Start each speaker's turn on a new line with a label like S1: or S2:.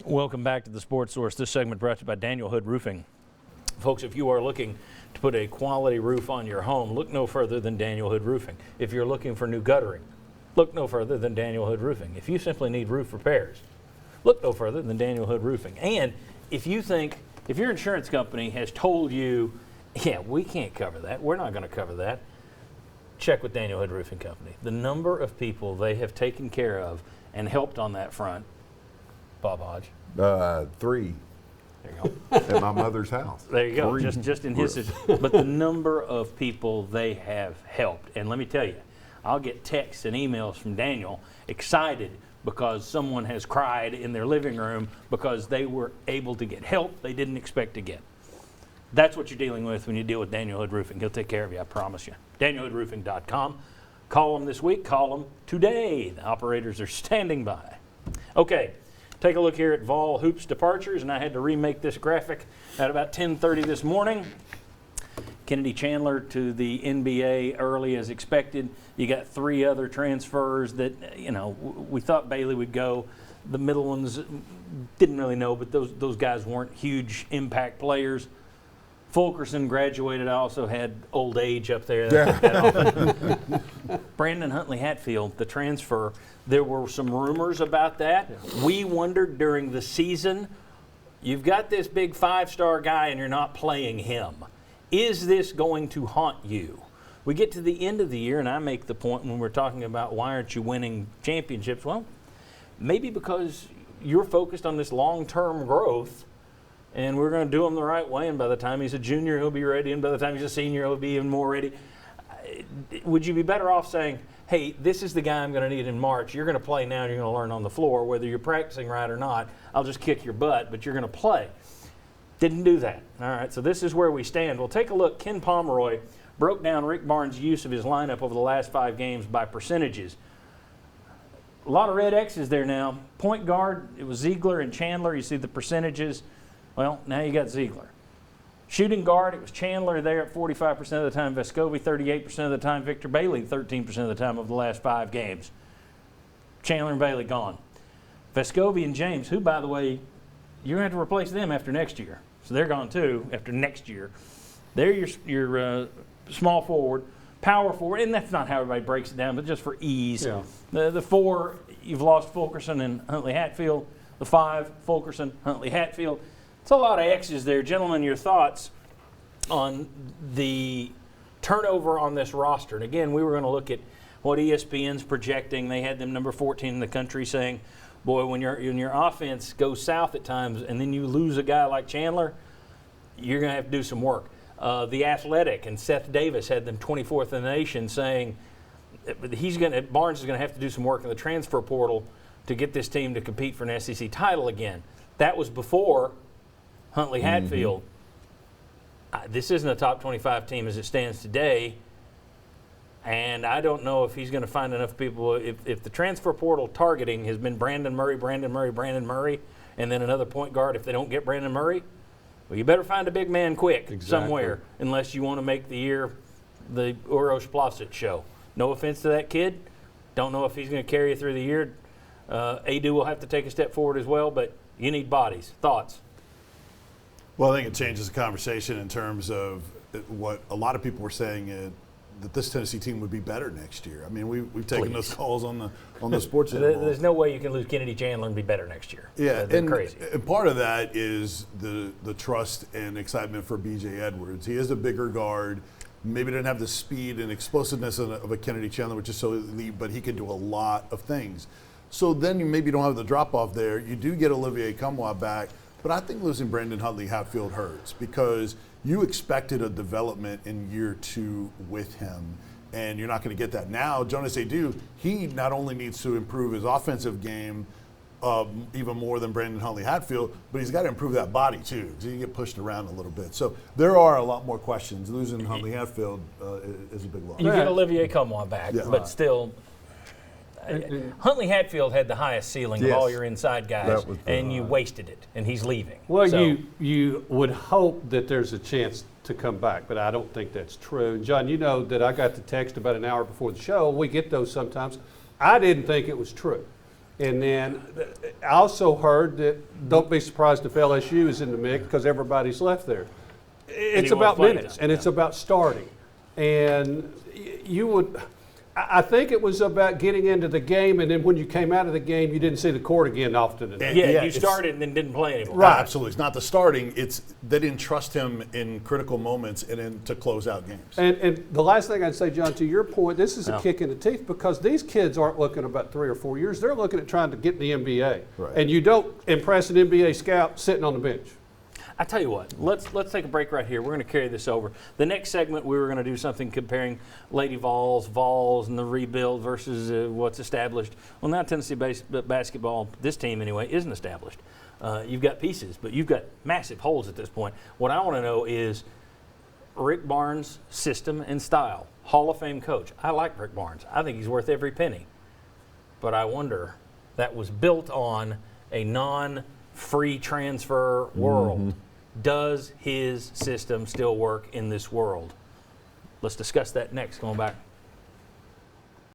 S1: Welcome back to the Sports Source. This segment brought to you by Daniel Hood Roofing. Folks, if you are looking to put a quality roof on your home, look no further than Daniel Hood Roofing. If you're looking for new guttering, look no further than Daniel Hood Roofing. If you simply need roof repairs, look no further than Daniel Hood Roofing. And if your insurance company has told you, yeah, we can't cover that, we're not going to cover that, check with Daniel Hood Roofing Company. The number of people they have taken care of and helped on that front, Bob Hodge.
S2: 3.
S1: There you go.
S2: At my mother's house.
S1: There you go.
S2: 3.
S1: Just in his, but the number of people they have helped, and let me tell you, I'll get texts and emails from Daniel excited because someone has cried in their living room because they were able to get help they didn't expect to get. That's what you're dealing with when you deal with Daniel Hood Roofing. He'll take care of you, I promise you. DanielHoodRoofing.com. Call them this week. Call them today. The operators are standing by. Okay. Take a look here at Vol Hoops departures, and I had to remake this graphic at about 10:30 this morning. Kennedy Chandler to the NBA early as expected. You got 3 other transfers that, we thought Bailey would go. The middle ones didn't really know, but those guys weren't huge impact players. Fulkerson graduated. I also had old age up there. Brandon Huntley Hatfield, the transfer, there were some rumors about that. Yeah. We wondered during the season, you've got this big 5-star guy and you're not playing him. Is this going to haunt you? We get to the end of the year and I make the point when we're talking about why aren't you winning championships? Well, maybe because you're focused on this long-term growth and we're going to do him the right way, and by the time he's a junior, he'll be ready, and by the time he's a senior, he'll be even more ready. Would you be better off saying, hey, this is the guy I'm going to need in March. You're going to play now and you're going to learn on the floor. Whether you're practicing right or not, I'll just kick your butt, but you're going to play. Didn't do that. All right, so this is where we stand. Well, take a look. Ken Pomeroy broke down Rick Barnes' use of his lineup over the last 5 games by percentages. A lot of red X's there now. Point guard, it was Ziegler and Chandler. You see the percentages. Well, now you got Ziegler. Shooting guard, it was Chandler there at 45% of the time, Vescovi 38% of the time, Victor Bailey 13% of the time of the last 5 games. Chandler and Bailey gone. Vescovi and James, who, by the way, you're going to have to replace them after next year. So they're gone too after next year. They're your small forward, power forward, and that's not how everybody breaks it down, but just for ease. Yeah. The 4, you've lost Fulkerson and Huntley Hatfield. The 5, Fulkerson, Huntley Hatfield. It's a lot of X's there. Gentlemen, your thoughts on the turnover on this roster. And again, we were going to look at what ESPN's projecting. They had them number 14 in the country, saying, boy, when your offense goes south at times and then you lose a guy like Chandler, you're going to have to do some work. The Athletic and Seth Davis had them 24th in the nation, saying Barnes is going to have to do some work in the transfer portal to get this team to compete for an SEC title again. That was before Huntley Hatfield. This isn't a top 25 team as it stands today, and I don't know if he's going to find enough people. If the transfer portal targeting has been Brandon Murray, and then another point guard, if they don't get Brandon Murray, well, you better find a big man quick somewhere, unless you want to make the year the Uros Plosic show. No offense to that kid. Don't know if he's going to carry you through the year. Adu will have to take a step forward as well, but you need bodies. Thoughts?
S3: Well, I think it changes the conversation in terms of what a lot of people were saying that this Tennessee team would be better next year. I mean, we've taken those calls on the sports.
S1: There's no way you can lose Kennedy Chandler and be better next year.
S3: Yeah,
S1: and crazy.
S3: And part of that is the trust and excitement for B.J. Edwards. He is a bigger guard. Maybe doesn't have the speed and explosiveness of a Kennedy Chandler, which is so elite, but he can do a lot of things. So then you maybe don't have the drop-off there. You do get Olivier Nkamhoua back. But I think losing Brandon Huntley Hatfield hurts because you expected a development in year 2 with him, and you're not going to get that. Now, Jonas Adu, he not only needs to improve his offensive game even more than Brandon Huntley Hatfield, but he's got to improve that body too because he can get pushed around a little bit. So there are a lot more questions. Losing Huntley Hatfield is a big loss.
S1: You get Olivier Nkamhoua back, but still – Huntley Hatfield had the highest ceiling of all your inside guys, and you wasted it, and he's leaving.
S4: Well, you would hope that there's a chance to come back, but I don't think that's true. John, you know that I got the text about an hour before the show. We get those sometimes. I didn't think it was true. And then I also heard that don't be surprised if LSU is in the mix because everybody's left there. It's
S1: you wanna
S4: about
S1: play
S4: minutes
S1: them,
S4: and it's about starting. And you would, I think it was about getting into the game, and then when you came out of the game, you didn't see the court again often enough.
S3: And-
S1: Yeah,
S3: Yeah,
S1: you
S3: it's-
S1: started and then didn't play anymore.
S4: Right.
S3: Absolutely. It's not the starting. It's they didn't trust him in critical moments and then to close out games.
S4: And the last thing I'd say, John, to your point, this is a
S1: Yeah.
S4: kick in the teeth because these kids aren't looking about 3 or 4 years. They're looking at trying to get in the NBA.
S3: Right.
S4: And you don't impress an NBA scout sitting on the bench.
S1: I tell you what, let's take a break right here. We're going to carry this over. The next segment, we were going to do something comparing Lady Vols, and the rebuild versus what's established. Well, now Tennessee basketball, this team anyway, isn't established. You've got pieces, but you've got massive holes at this point. What I want to know is Rick Barnes' system and style. Hall of Fame coach. I like Rick Barnes. I think he's worth every penny. But I wonder, that was built on a non-free transfer world. Does his system still work in this world? Let's discuss that next. Going back